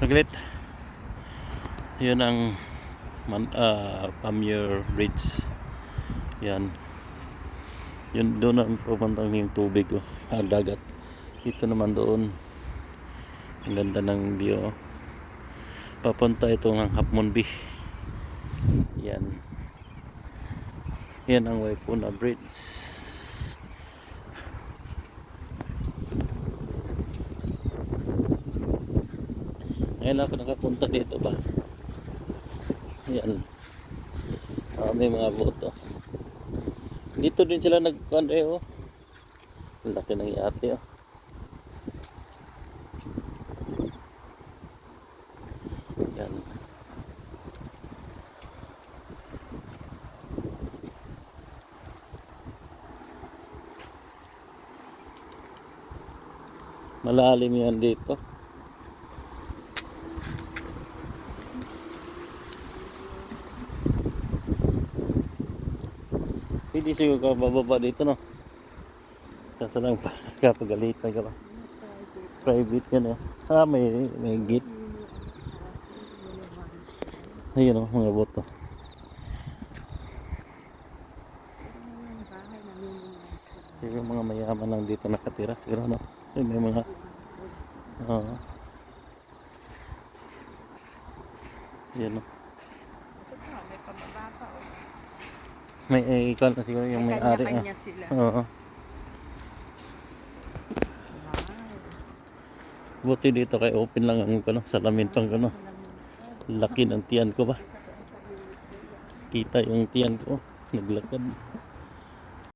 Saglit. Yun ang Pamir Bridge. Yan. Yun doon ang pupuntang yung tubig ang dagat. Ito naman doon. Ang ganda ng view. Papunta ito ng Half Moon Bay. Yan. Yan ang Waipuna Bridge. Ngayon ako nakapunta dito ba. Yan. May mga boto. Dito din sila nagkuhan oh. Laki ng yate oh. Yan. Malalim yan dito. Hindi siguro ka bababa dito no. Kaso lang kapagalitan ka ba. Private yan may gate. Ayun mga boto. Siguro mga mayaman lang dito nakatira siguro no. May mga yan no. May ikaw na siguro yung may-ari. Kanya-kanya sila. Buti dito kay open lang ang salamin pang laki ng tiyan ko ba. Kita yung tiyan ko naglakad.